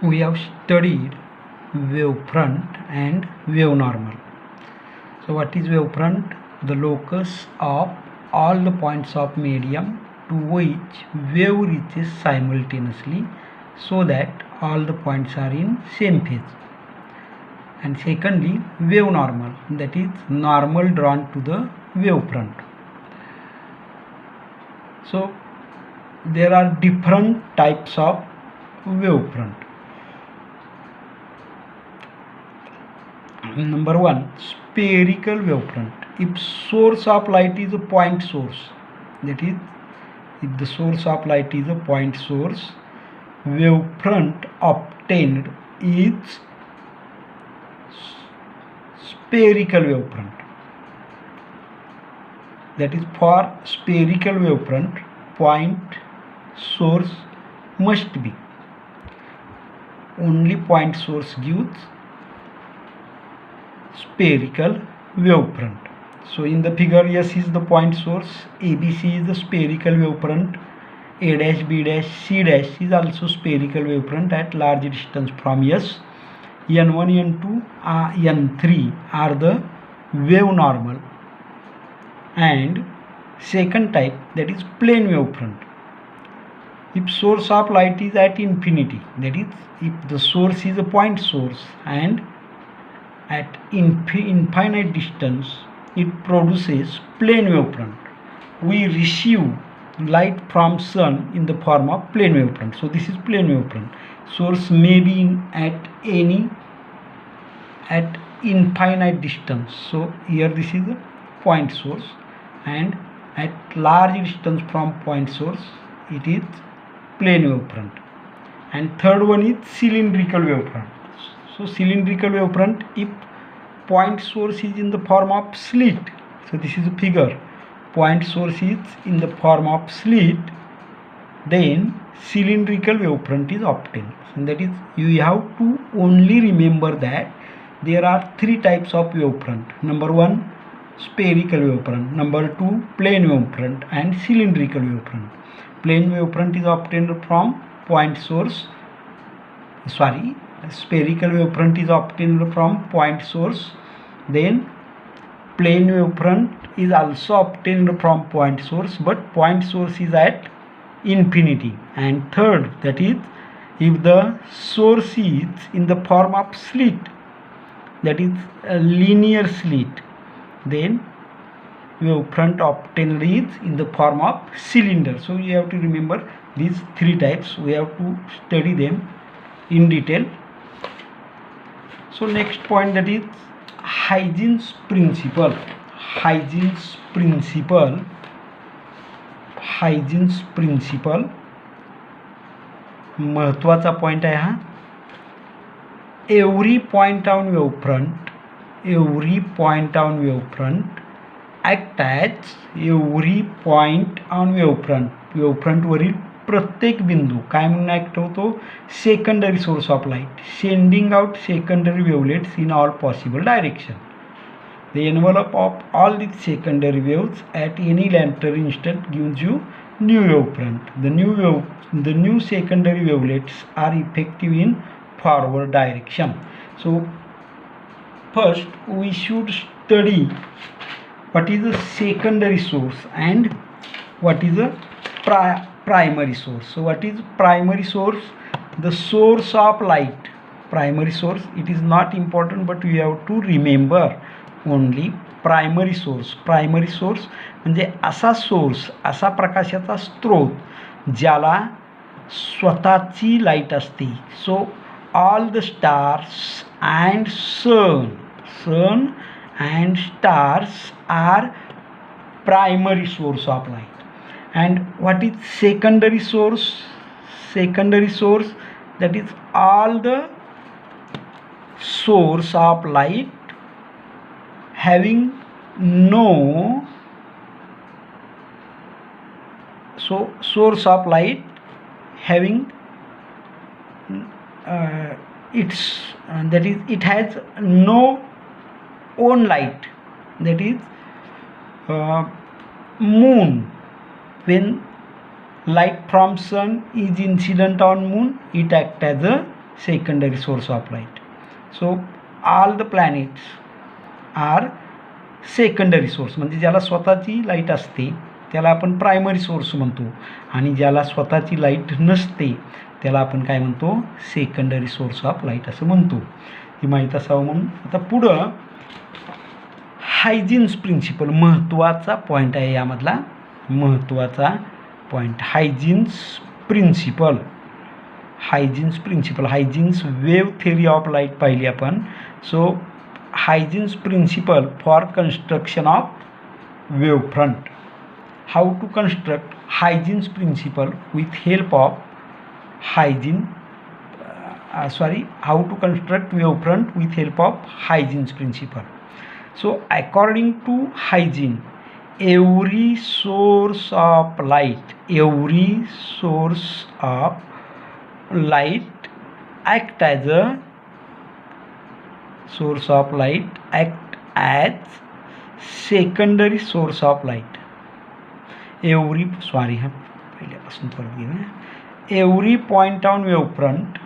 we have studied wavefront and wave normal. So what is wavefront? The locus of all the points of medium to which wave reaches simultaneously, so that all the points are in same phase. And secondly, wave normal, that is normal drawn to the wavefront. So there are different types of wavefront. Number one, spherical wavefront. If source of light is a point source, that is, if the source of light is a point source, wavefront obtained is spherical wavefront. That is, for spherical wavefront, point source must be only point source gives spherical wavefront. So in the figure, S is the point source, ABC is the spherical wavefront, A dash, B dash, C dash is also spherical wavefront at large distance from S. N1, N2, N3 are the wave normal. And second type, that is plane wavefront. If source of light is at infinity, that is, if the source is a point source and at infinite distance, it produces plane wavefront. We receive light from sun in the form of plane wavefront. So this is plane wavefront. Source may be at infinite distance. So here this is a point source, and at large distance from point source, it is plane wavefront. And third one is cylindrical wavefront. So cylindrical wavefront, if point source is in the form of slit, so this is a figure, point source is in the form of slit, then cylindrical wavefront is obtained. And that is, you have to only remember that there are three types of wavefront. Number one, spherical wavefront. Number two, plane wavefront, and cylindrical wavefront. Plane wavefront is obtained from point source. Spherical wavefront is obtained from point source. Then plane wavefront is also obtained from point source, but point source is at infinity. And third, that is, if the source is in the form of slit, that is a linear slit, then wavefront obtained is in the form of cylinder. So you have to remember these three types. We have to study them in detail. So next point, that is Huygens principle. Huygens principle महत्वाचा point आहे हा. every point on wavefront act as wavefront वरील प्रत्येक बिंदू काय म्हणून act होतो? Secondary source of light, sending out secondary wavelets in all possible direction. The envelope of all these secondary waves at any later instant gives you new wavefront. The new secondary wavelets are effective in forward direction. So first we should study what is a secondary source and what is a primary source. So what is primary source? The source of light. Primary source, it is not important, but we have to remember only primary source. Primary source म्हणजे असा source, असा प्रकाशाचा स्रोत ज्याला स्वतःची light असते. So all the stars and sun and stars are primary source of light. And what is secondary source? Secondary source, that is all the source of light having no source of light having that is, it has no own light. That is moon. When light from sun is incident on moon, it acts as a secondary source of light. So all the planets are secondary source, म्हणजे ज्याला स्वतःची light असते त्याला आपण primary source म्हणतो, आणि ज्याला स्वतःची लाईट नसते त्याला आपण काय म्हणतो, सेकंडरी सोर्स ऑफ लाईट असं म्हणतो. ही माहीत असावं म्हणून. आता पुढं हायजीन्स प्रिन्सिपल महत्त्वाचा पॉईंट आहे, यामधला महत्त्वाचा point Huygens principle. Huygens wave theory of light पाहिली आपण. So Huygens principle for construction of wavefront. How to construct Huygens principle with help of how to construct wavefront with help of Huygens principle. So according to Huygens, every source of light act as secondary source of light. Every point on wavefront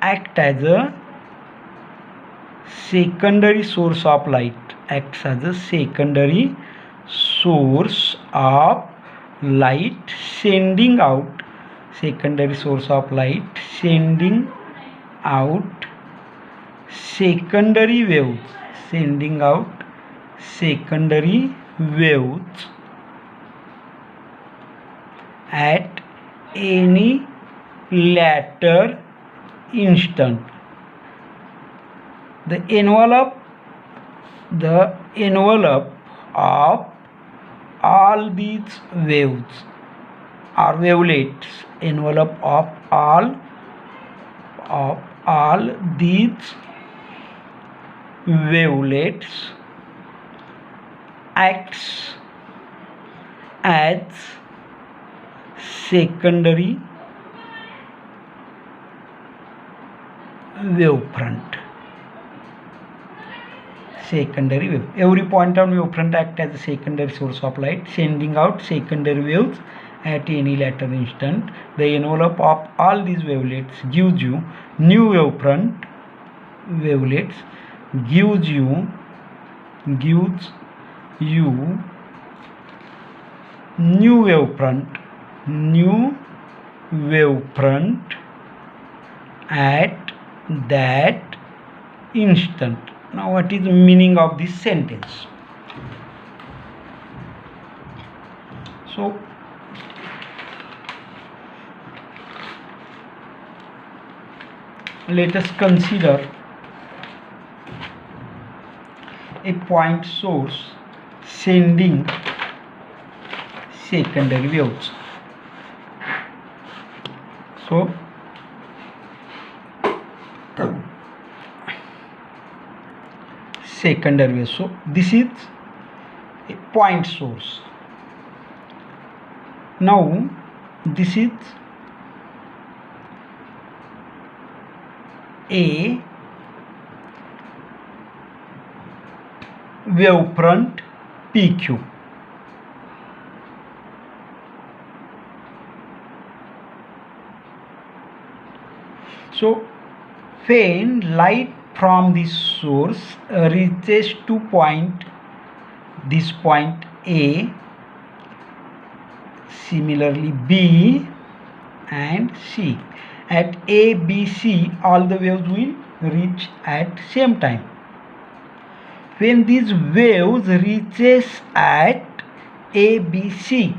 act as a secondary source of light, sending out secondary waves at any later instant. The envelope of all these waves or wavelets, acts as secondary wavefront. Every point on wavefront acts as a secondary source of light, sending out secondary waves at any later instant. The envelope of all these wavelets gives you new wavelets gives you new wavefront at that instant. Now what is the meaning of this sentence? So let us consider a point source sending secondary waves. So secondary wave. So this is a point source. Now this is a wavefront PQ. So when light from this source reaches to this point A, similarly B and C, at A, B, C all the waves will reach at same time. When these waves reaches at A, B, C,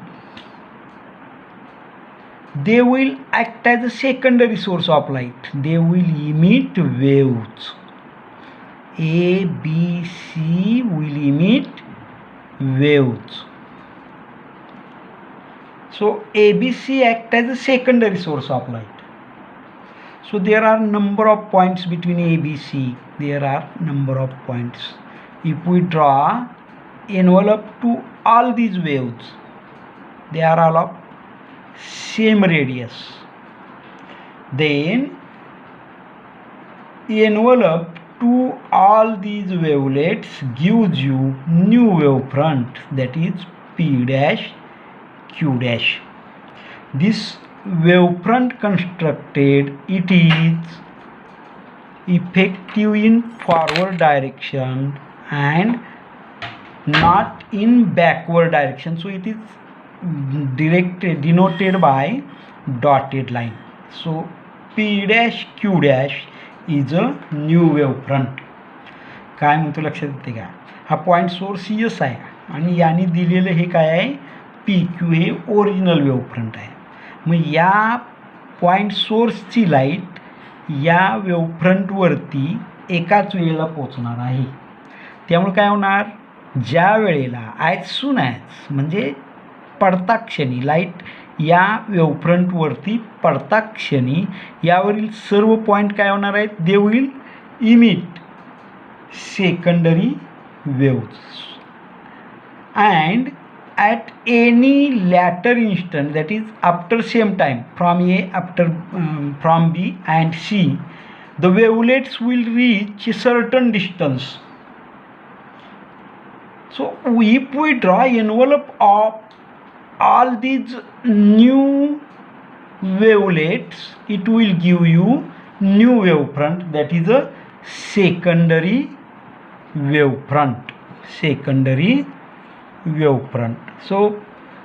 they will act as a secondary source of light. They will emit waves. A, B, C will emit waves. So A, B, C act as a secondary source of light. So there are number of points between A, B, C. There are number of points. If we draw envelope to all these waves, they are all of same radius. Then envelope to all these wavelets gives you new wavefront, that is P dash Q dash. This wavefront constructed, it is effective in forward direction and not in backward direction, so it is denoted by dotted line. So P dash Q dash is a new wavefront. काय म्हणतो लक्षात येते का? हा point source yes आहे आणि याने दिलेलं हे काय आहे, पी क्यू हे ओरिजिनल वेवफ्रंट आहे. मग या पॉईंट सोर्सची लाईट या वेवफ्रंटवरती एकाच वेळेला पोचणार आहे. त्यामुळे काय होणार, ज्या वेळेला ॲज सून ॲज म्हणजे पडता क्षणी लाईट या वेवफ्रंटवरती पडता क्षणी यावरील सर्व पॉईंट काय होणार आहेत, they will emit secondary waves and at any later instant, that is after same time from A from B and C, the wavelets will reach a certain distance. So if we draw envelope of all these new wavelets, it will give you new wavefront, that is a secondary wavefront. So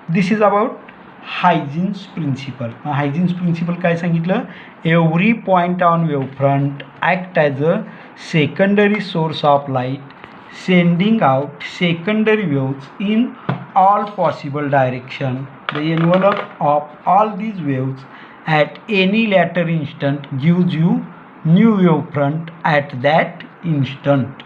this is about Huygens principle. Huygens principle काय सांगितलं, every point on wavefront act as a secondary source of light, sending out secondary waves in all possible direction. The envelope of all these waves at any later instant gives you new wavefront at that instant.